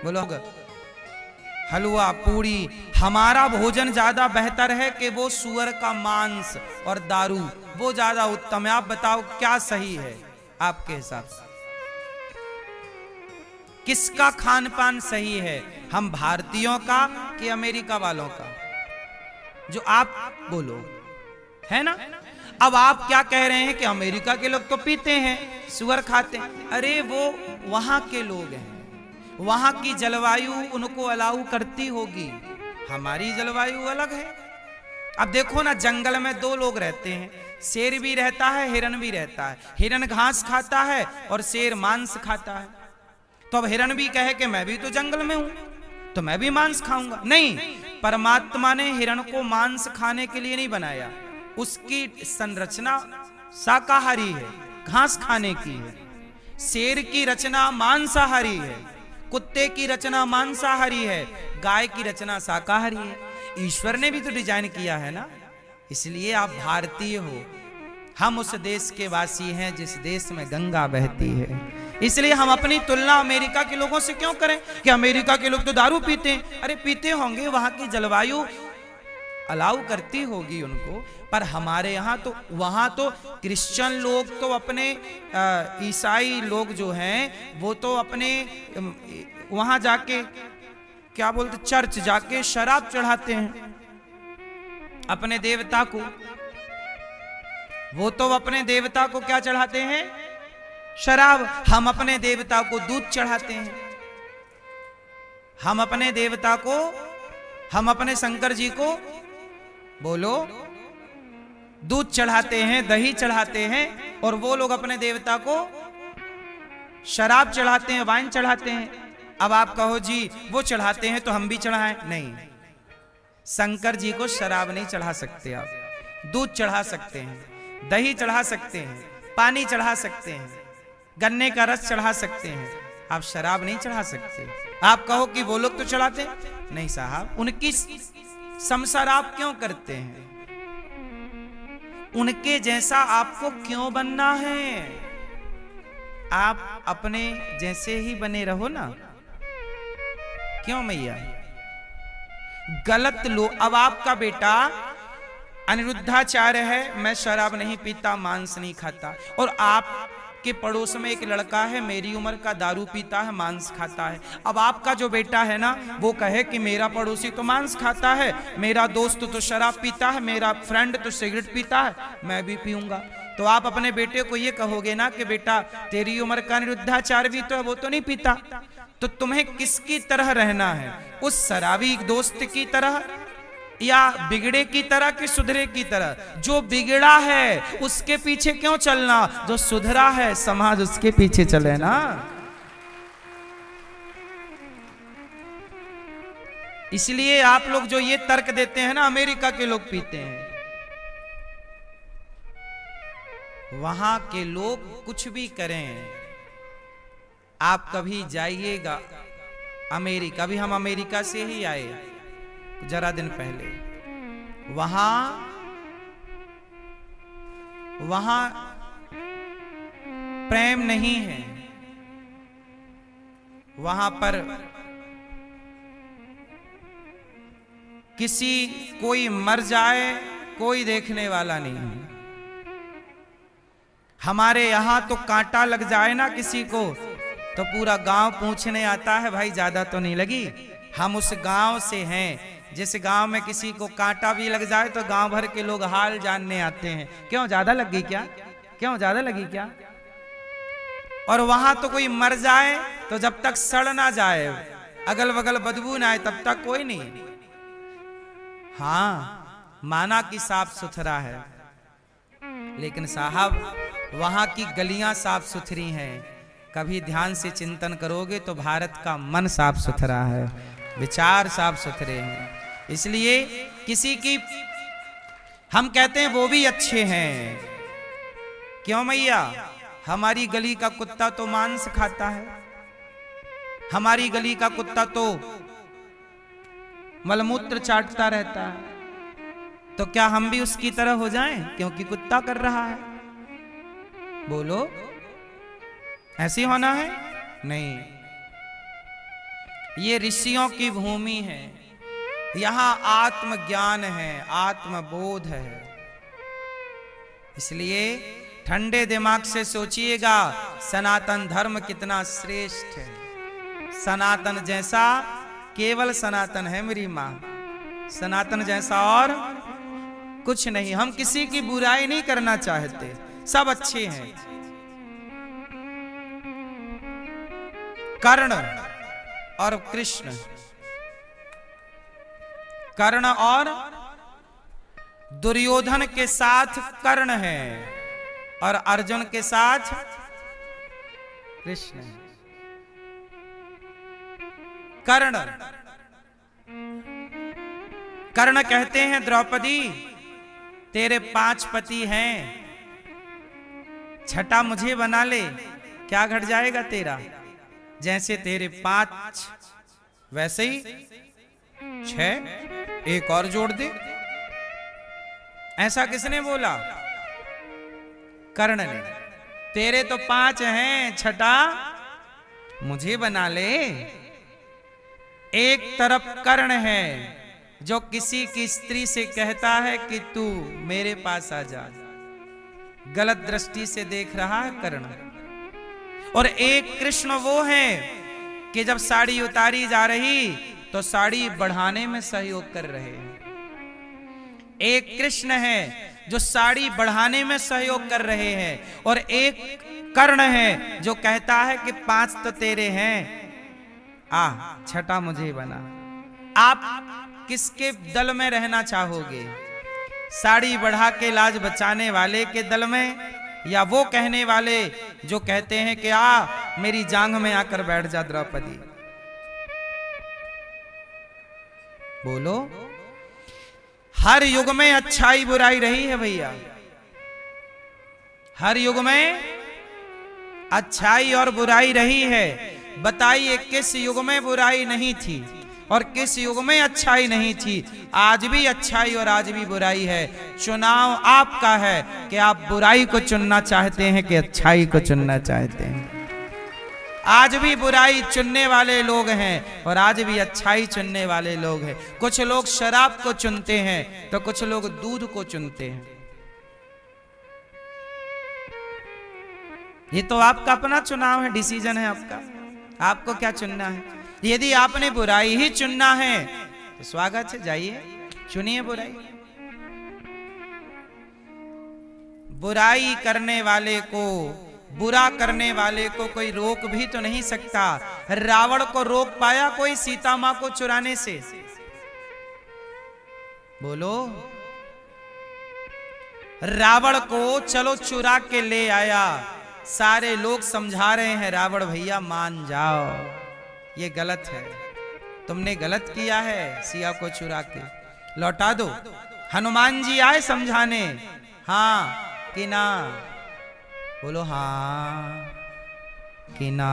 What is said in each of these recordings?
बोलो हलवा पूड़ी, हमारा भोजन ज्यादा बेहतर है कि वो सुअर का मांस और दारू, वो ज्यादा उत्तम है। आप बताओ क्या सही है आपके हिसाब से, किसका खान पान सही है, हम भारतीयों का कि अमेरिका वालों का? जो आप बोलो, है ना। अब आप क्या कह रहे हैं कि अमेरिका के लोग तो पीते हैं, सुअर खाते हैं। अरे वो वहां के लोग हैं, वहां की जलवायु उनको अलाउ करती होगी, हमारी जलवायु अलग है। अब देखो ना, जंगल में दो लोग रहते हैं, शेर भी रहता है, हिरन भी रहता है। हिरन घास खाता है और शेर मांस खाता है। तो अब हिरन भी कहे कि मैं भी तो जंगल में हूं, तो मैं भी मांस खाऊंगा। नहीं, परमात्मा ने हिरण को मांस खाने के लिए नहीं बनाया, उसकी संरचना शाकाहारी है, घास खाने की है। शेर की रचना मांसाहारी है, कुत्ते की रचना मांसाहारी है, गाय की रचना शाकाहारी है। ईश्वर ने भी तो डिजाइन किया है ना। इसलिए आप भारतीय हो, हम उस देश के वासी हैं जिस देश में गंगा बहती है। इसलिए हम अपनी तुलना अमेरिका के लोगों से क्यों करें कि अमेरिका के लोग तो दारू पीते हैं। अरे पीते होंगे, वहां की जलवायु अलाउ करती होगी उनको, पर हमारे यहाँ तो, वहां तो क्रिश्चियन लोग तो अपने, ईसाई लोग जो हैं वो तो अपने वहां जाके क्या बोलते, चर्च जाके शराब चढ़ाते हैं अपने देवता को। वो तो अपने देवता को क्या चढ़ाते हैं? शराब। हम अपने देवता को दूध चढ़ाते हैं। हम अपने देवता को, हम अपने शंकर जी को बोलो दूध चढ़ाते हैं, दही चढ़ाते हैं, और वो लोग अपने देवता को शराब चढ़ाते हैं, वाइन चढ़ाते हैं। अब आप कहो जी वो चढ़ाते हैं तो हम भी चढ़ाएं? नहीं, शंकर जी को शराब नहीं चढ़ा सकते आप। दूध चढ़ा सकते हैं, दही चढ़ा सकते हैं, पानी चढ़ा सकते हैं, गन्ने का रस चढ़ा सकते हैं, आप शराब नहीं चढ़ा सकते। आप कहो कि वो लोग तो चढ़ाते, नहीं साहब, उनकी समसर आप क्यों करते हैं? उनके जैसा आपको क्यों बनना है? आप अपने जैसे ही बने रहो ना। क्यों मैया? गलत लो। अब आपका बेटा अनिरुद्धाचार्य है, मैं शराब नहीं पीता, मांस नहीं खाता, और आप के पड़ोस में एक लड़का है मेरी उम्र का, दारू पीता है, मांस खाता है। अब आपका जो बेटा है ना, वो कहे कि मेरा पड़ोसी तो मांस खाता है, मेरा दोस्त तो शराब पीता है, मेरा फ्रेंड तो सिगरेट पीता है, मैं भी पीऊंगा। तो आप अपने बेटे को ये कहोगे ना कि बेटा तेरी उम्र का अनिरुद्धाचार्य भी तो है, वो तो नहीं पीता। तो तुम्हें किसकी तरह रहना है? उस शराबी दोस्त की तरह, या बिगड़े की तरह कि सुधरे की तरह? जो बिगड़ा है उसके पीछे क्यों चलना, जो सुधरा है समाज उसके पीछे चले ना। इसलिए आप लोग जो ये तर्क देते हैं ना, अमेरिका के लोग पीते हैं, वहां के लोग कुछ भी करें, आप कभी जाइएगा अमेरिका, अभी हम अमेरिका से ही आए जरा दिन पहले, वहां प्रेम नहीं है, वहां पर किसी कोई मर जाए कोई देखने वाला नहीं है। हमारे यहां तो कांटा लग जाए ना किसी को तो पूरा गांव पूछने आता है, भाई ज्यादा तो नहीं लगी? हम उस गांव से हैं जिस गांव में किसी को कांटा भी लग जाए तो गांव भर के लोग हाल जानने आते हैं, क्यों ज्यादा लग गई क्या, क्यों ज्यादा लगी क्या? और वहां तो कोई मर जाए तो जब तक सड़ ना जाए, अगल बगल बदबू ना आए, तब तक कोई नहीं। हाँ, माना कि साफ सुथरा है, लेकिन साहब वहां की गलियां साफ सुथरी हैं। कभी ध्यान से चिंतन करोगे तो भारत का मन साफ सुथरा है, विचार साफ सुथरे हैं। इसलिए किसी की हम कहते हैं वो भी अच्छे हैं, क्यों मैया? हमारी गली का कुत्ता तो मांस खाता है, हमारी गली का कुत्ता तो मलमूत्र चाटता रहता है, तो क्या हम भी उसकी तरह हो जाएं क्योंकि कुत्ता कर रहा है? बोलो, ऐसी होना है? नहीं। ये ऋषियों की भूमि है, यहां आत्मज्ञान है, आत्मबोध है। इसलिए ठंडे दिमाग से सोचिएगा सनातन धर्म कितना श्रेष्ठ है। सनातन जैसा केवल सनातन है मेरी मां, सनातन जैसा और कुछ नहीं। हम किसी की बुराई नहीं करना चाहते, सब अच्छे हैं। कर्ण और कृष्ण, कर्ण और दुर्योधन के साथ कर्ण है और अर्जुन के साथ कृष्ण है। कर्ण कहते हैं द्रौपदी तेरे 5 पति हैं, छठा मुझे बना ले, क्या घट जाएगा तेरा? जैसे तेरे 5 वैसे ही 6, एक और जोड़ दे। ऐसा किसने बोला? कर्ण ने। तेरे तो 5 हैं, छठा मुझे बना ले। एक तरफ कर्ण है जो किसी की स्त्री से कहता है कि तू मेरे पास आ जा, गलत दृष्टि से देख रहा है कर्ण। और एक कृष्ण वो है कि जब साड़ी उतारी जा रही तो साड़ी बढ़ाने में सहयोग कर रहे हैं। एक कृष्ण है जो साड़ी बढ़ाने में सहयोग कर रहे हैं, और एक कर्ण है जो कहता है कि 5 तो तेरे हैं, छठा मुझे बना। आप किसके दल में रहना चाहोगे? साड़ी बढ़ा के लाज बचाने वाले के दल में, या वो कहने वाले जो कहते हैं कि मेरी जांघ में आकर बैठ जा द्रौपदी? बोलो। हर युग में अच्छाई बुराई रही है भैया, हर युग में अच्छाई और बुराई रही है। बताइए किस युग में बुराई नहीं थी और किस युग में अच्छाई नहीं थी? आज भी अच्छाई और आज भी बुराई है। चुनाव आपका है कि आप बुराई को चुनना चाहते हैं कि अच्छाई को चुनना चाहते हैं। आज भी बुराई चुनने वाले लोग हैं और आज भी अच्छाई चुनने वाले लोग हैं। कुछ लोग शराब को चुनते हैं तो कुछ लोग दूध को चुनते हैं। ये तो आपका अपना चुनाव है, डिसीजन है आपका, आपको क्या चुनना है। यदि आपने बुराई ही चुनना है तो स्वागत है, जाइए चुनिए बुराई। बुराई करने वाले को, बुरा करने वाले को कोई रोक भी तो नहीं सकता। रावण को रोक पाया कोई सीता मां को चुराने से? बोलो। रावण को चलो चुरा के ले आया, सारे लोग समझा रहे हैं रावण भैया मान जाओ, ये गलत है, तुमने गलत किया है, सिया को चुरा के लौटा दो। हनुमान जी आए समझाने, हाँ कि ना? बोलो हाँ कि ना?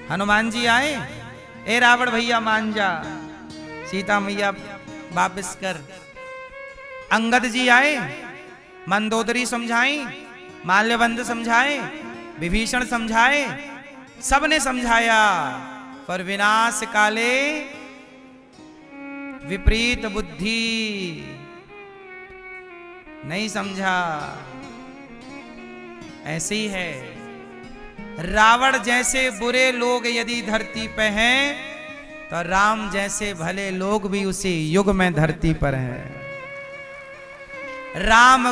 हनुमान जी आए, ए रावण भैया मान जा, सीता मैया वापस कर। अंगद जी आए, मंदोदरी समझाई, माल्यवंत समझाए, विभीषण समझाए, सबने समझाया, पर विनाश काले विपरीत बुद्धि, नहीं समझा। ऐसे ही है, रावण जैसे बुरे लोग यदि धरती पे हैं तो राम जैसे भले लोग भी उसी युग में धरती पर हैं। राम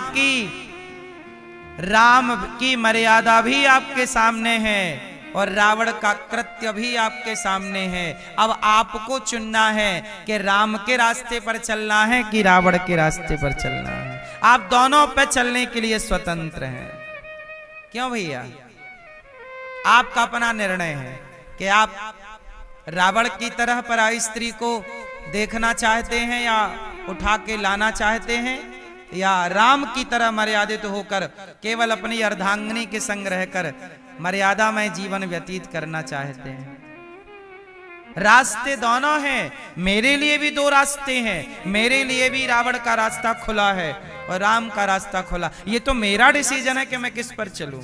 की मर्यादा भी आपके सामने है और रावण का कृत्य भी आपके सामने है। अब आपको चुनना है कि राम के रास्ते पर चलना है कि रावण के रास्ते पर चलना है। आप दोनों पे चलने के लिए स्वतंत्र हैं। क्यों भैया? आपका अपना निर्णय है कि आप रावण की तरह पराई स्त्री को देखना चाहते हैं या उठा के लाना चाहते हैं, या राम की तरह मर्यादित होकर केवल अपनी अर्धांगिनी के संग रहकर मर्यादामय जीवन व्यतीत करना चाहते हैं। रास्ते दोनों हैं, मेरे लिए भी 2 रास्ते हैं। मेरे लिए भी रावण का रास्ता खुला है और राम का रास्ता खुला। ये तो मेरा डिसीजन है कि मैं किस पर चलूं।